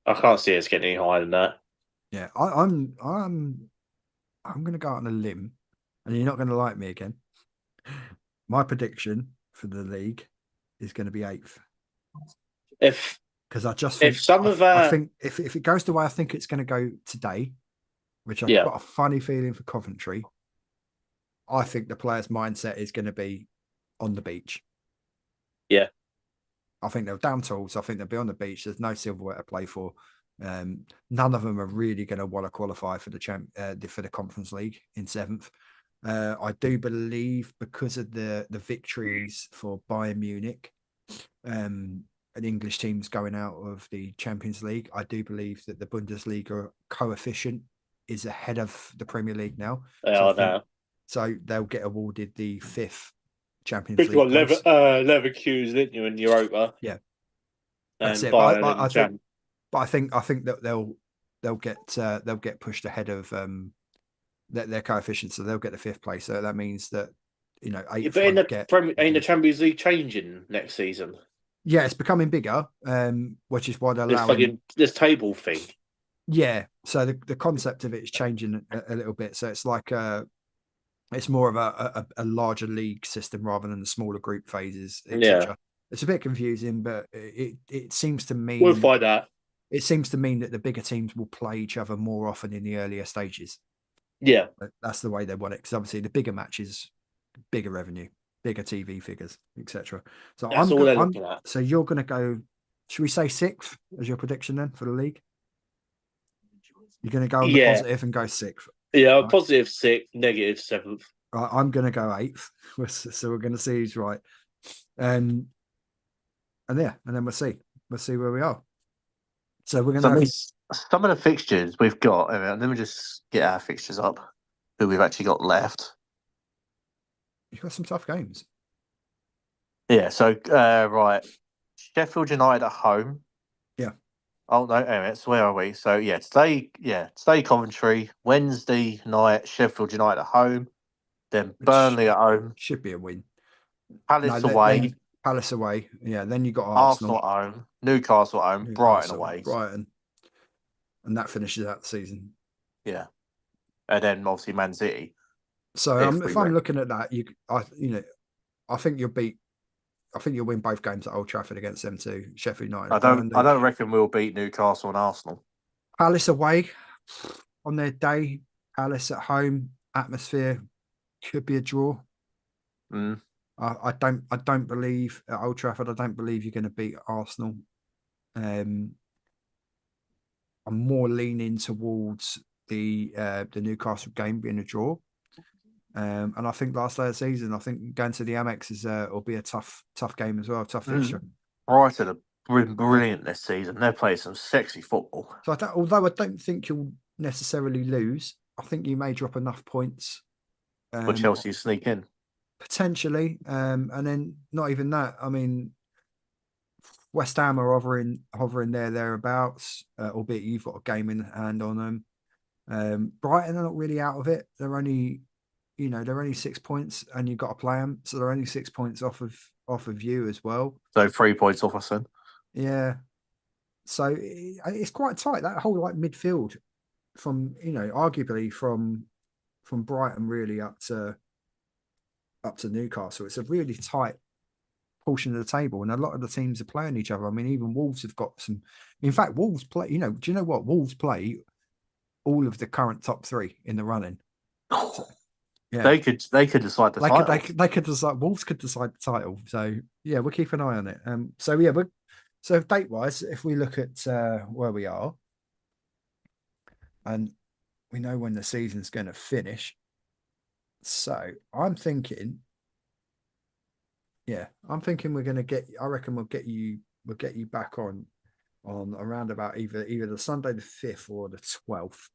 I can't see us getting any higher than that. Yeah, I'm going to go out on a limb, and you're not going to like me again. My prediction for the league is going to be 8th. Because I just think, I think if it goes the way I think it's going to go today, which I've got a funny feeling for Coventry, I think the players' mindset is going to be on the beach. Yeah. I think they're down tools. I think they'll be on the beach. There's no silverware to play for. None of them are really going to want to qualify for the Conference League in 7th. I do believe because of the victories for Bayern Munich, and English teams going out of the Champions League, I do believe that the Bundesliga coefficient is ahead of the Premier League now. So they'll get awarded the 5th Champions League. You got Leverkusen, didn't you, in Europa? Yeah, that's it. But I think that they'll get pushed ahead of their coefficient, so they'll get the 5th place. So that means that 8th. But in the Champions League changing next season. Yeah, it's becoming bigger, which is why they're allowing this table thing. Yeah, so the concept of it is changing a little bit. So it's like It's more of a larger league system rather than the smaller group phases, Yeah, etc. It's a bit confusing, but it seems to we'll mean find out. it seems to mean that the bigger teams will play each other more often in the earlier stages. Yeah, That's the way they want it, because obviously the bigger matches, bigger revenue, bigger TV figures, etc. So that's all they're looking at. So you're going to go. Should we say sixth as your prediction then for the league? You're going to go on the Yeah, positive and go sixth. yeah. Right? Positive sixth, negative seventh. Right, I'm going to go eighth. So we're going to see who's right. And yeah, and then we'll see where we are. So we're going to have some of the fixtures we've got. Let me just get our fixtures up. Who we've actually got left? You've got some tough games. Yeah. So right, Sheffield United at home. Yeah. Oh no, anyway, so where are we? So today Coventry, Wednesday night, Sheffield United at home, then Burnley at home. Should be a win. Palace away. Palace away. Yeah, then you got Arsenal at home, Newcastle at home, Brighton away. Brighton. And that finishes out the season. Yeah. And then obviously Man City. So if I'm looking at that, I think you'll win both games at Old Trafford against them too. Sheffield United. I don't reckon we'll beat Newcastle and Arsenal. Palace away on their day. Palace at home. Atmosphere could be a draw. Mm. I don't believe at Old Trafford. I don't believe you're going to beat Arsenal. I'm more leaning towards the Newcastle game being a draw. And I think last day of the season, I think going to the Amex will be a tough game as well, tough fixture. Brighton have been brilliant this season. They're playing some sexy football. So although I don't think you'll necessarily lose, I think you may drop enough points for Chelsea to sneak in. Potentially. And then not even that. I mean, West Ham are hovering thereabouts, albeit you've got a game in hand on them. Brighton are not really out of it. They're only 6 points, and you've got to play them, so they're only 6 points off of you as well. So 3 points off us then. Yeah. So it's quite tight, that whole midfield from arguably from Brighton really up to Newcastle. It's a really tight portion of the table, and a lot of the teams are playing each other. I mean, even Wolves have got some. In fact, Wolves play. Do you know what? Wolves play all of the current top three in the running. So, yeah, they could decide the title. They could decide. Wolves could decide the title. So yeah, we'll keep an eye on it. So date wise, if we look at where we are, and we know when the season's going to finish. So I'm thinking we're going to get. I reckon we'll get you back on around about either the Sunday the 5th or the 12th,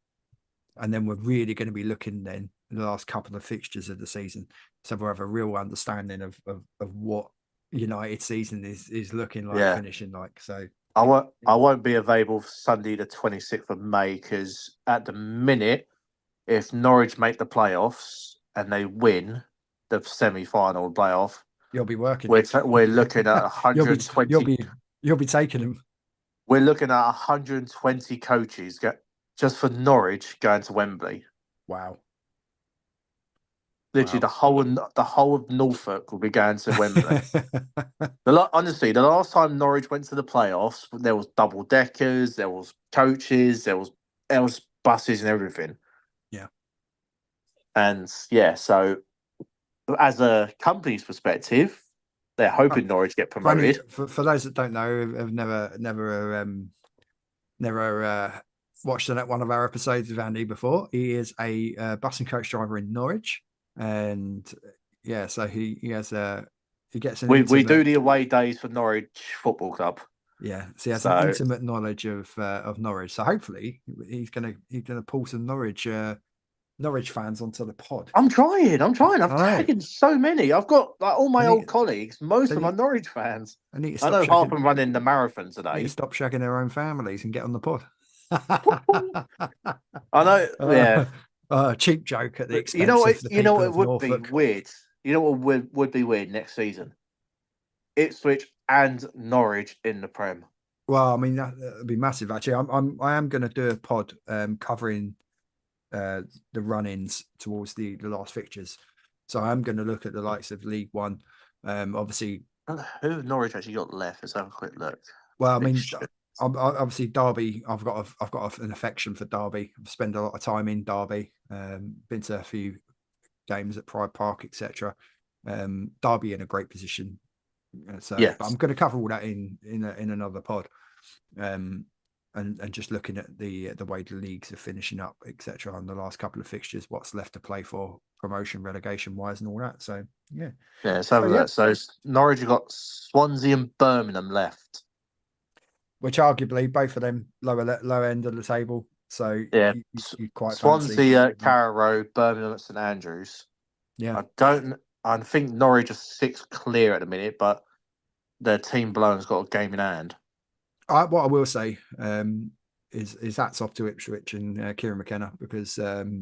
and then we're really going to be looking then in the last couple of fixtures of the season, so we'll have a real understanding of what United season is looking like, finishing like. So I won't be available for Sunday the 26th of May because at the minute, if Norwich make the playoffs and they win the semi-final playoff, you'll be working. We're looking at 120. You'll be taking them. We're looking at 120 coaches just for Norwich going to Wembley. Wow. Literally, the whole of Norfolk will be going to Wembley. Honestly, the last time Norwich went to the playoffs, there was double deckers, there was coaches, there was buses and everything. Yeah. And so as a company's perspective, they're hoping Norwich get promoted. For those that don't know, have never watched one of our episodes with Andy before. He is a bus and coach driver in Norwich, and so he gets we do the away days for Norwich Football Club. Yeah, so he has an intimate knowledge of Norwich. So hopefully he's gonna pull some Norwich fans onto the pod. I'm trying. I'm tagging so many. I've got all my old colleagues. Most of them are Norwich fans. I know half of them running the marathon today. Need to stop shagging their own families and get on the pod. I know. Yeah. Cheap joke at the expense of the people. You know what would Norfolk. be weird. You know what would be weird next season? Ipswich and Norwich in the Prem. Well, I mean that would be massive. Actually, I am going to do a pod covering the run-ins towards the last fixtures. So I'm going to look at the likes of League One. Obviously, who have Norwich actually got left? Let's have a quick look. Well, I mean, obviously Derby. I've got an affection for Derby. I've spent a lot of time in Derby. Been to a few games at Pride Park, etc. Derby in a great position. So yes. I'm going to cover all that in another pod. And just looking at the way the leagues are finishing up, etc. on the last couple of fixtures, what's left to play for promotion, relegation wise, and all that. So yeah. So Norwich have got Swansea and Birmingham left. Which arguably both of them lower end of the table. So yeah, you quite Swansea at Carrow Road, Birmingham at St Andrews. Yeah, I think Norwich are 6 clear at the minute, but their team below has got a game in hand. What I will say is hats off to Ipswich and Kieran McKenna, because the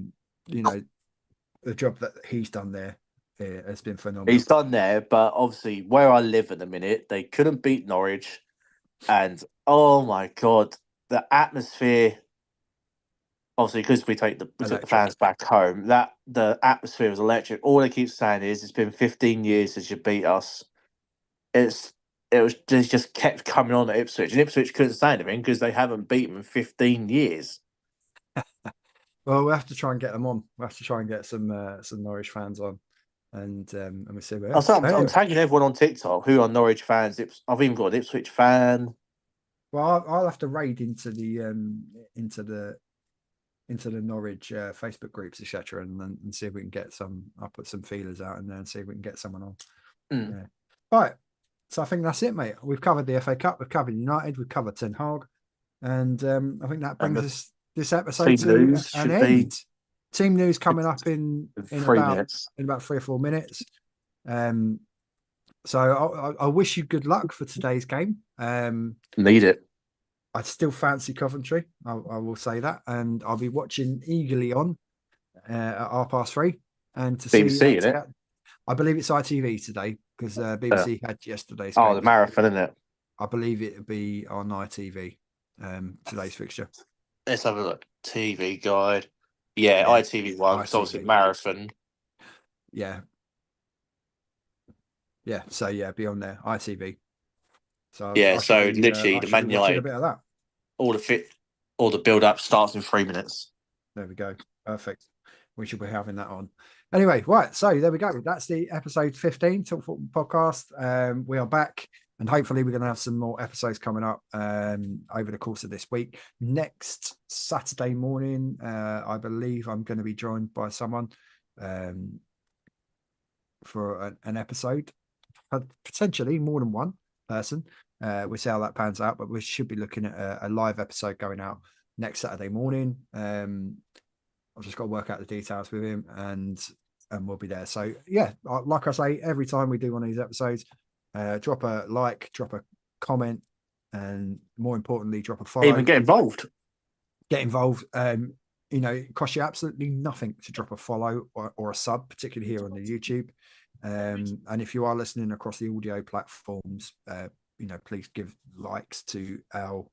job that he's done there has been phenomenal. He's done there, but obviously where I live at the minute, they couldn't beat Norwich, and oh my god, the atmosphere. Obviously, because we took the fans back home, that the atmosphere was electric. All they keep saying is, "It's been 15 years since you beat us." They just kept coming on at Ipswich, and Ipswich couldn't say anything because they haven't beaten them in 15 years. Well, we'll have to try and get them on. We'll have to try and get some Norwich fans on, and we see where. I'm tagging everyone on TikTok who are Norwich fans. I've even got an Ipswich fan. Well, I'll have to raid into the Norwich Facebook groups, etc., and see if we can get some. I'll put some feelers out in there and see if we can get someone on. Yeah. All right. So I think that's it, mate. We've covered the FA Cup, we've covered United, we've covered Ten Hag, and I think that brings us this episode to an end. Team news coming up in about 3 or 4 minutes. So I wish you good luck for today's game. Need it. I still fancy Coventry. I will say that, and I'll be watching eagerly on at 3:30. And to BBC, see, isn't it? I believe it's ITV today because BBC had yesterday's. Oh, the marathon, isn't it? I believe it would be on ITV. Today's fixture. Let's have a look. TV guide. Yeah. ITV1. It's obviously marathon. Yeah. Yeah. So yeah, be on there. ITV. So literally the Man United. A bit of that. All the build up starts in 3 minutes. There we go. Perfect. We should be having that on. Anyway, right. So there we go. That's the episode 15 Talk Football Podcast. We are back, and hopefully we're going to have some more episodes coming up over the course of this week. Next Saturday morning, I believe I'm going to be joined by someone for an episode, potentially more than one person. We'll see how that pans out, but we should be looking at a live episode going out next Saturday morning. I've just got to work out the details with him, and we'll be there. So yeah, like I say, every time we do one of these episodes, drop a like, drop a comment, and more importantly, drop a follow. Even get involved. It costs you absolutely nothing to drop a follow or a sub, particularly here on the YouTube. And if you are listening across the audio platforms, please give likes to our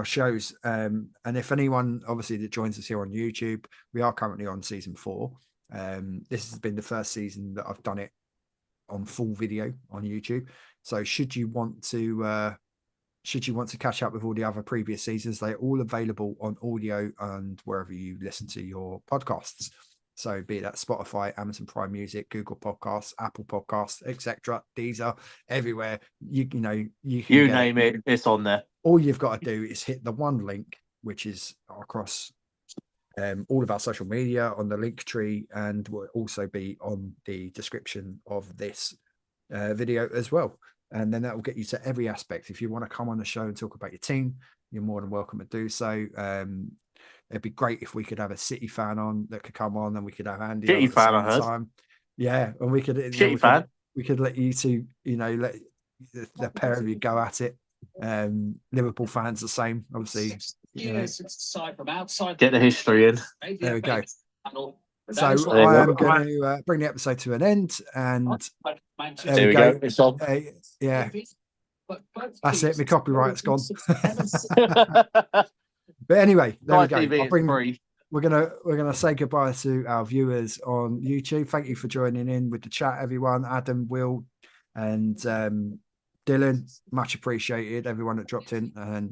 shows. And if anyone obviously that joins us here on YouTube, we are currently on season 4. This has been the first season that I've done it on full video on YouTube. So should you want to catch up with all the other previous seasons, they're all available on audio and wherever you listen to your podcasts. So be that Spotify, Amazon Prime Music, Google Podcasts, Apple Podcasts, etc. These are everywhere. You name it, it's on there. All you've got to do is hit the one link, which is across all of our social media on the link tree, and will also be on the description of this video as well. And then that will get you to every aspect. If you want to come on the show and talk about your team, you're more than welcome to do so. It'd be great if we could have a City fan on that could come on, and we could have Andy City on at fan, the same time. Yeah, and we could we could let you two, let the pair of you go at it. Liverpool fans the same, obviously. From outside. Get the history in. There we go. So I am going to bring the episode to an end, and there we go. It's on. Yeah, that's it. My copyright's gone. But anyway, there we go. we're gonna say goodbye to our viewers on YouTube. Thank you for joining in with the chat, everyone. Adam, Will, and Dylan, much appreciated. Everyone that dropped in, and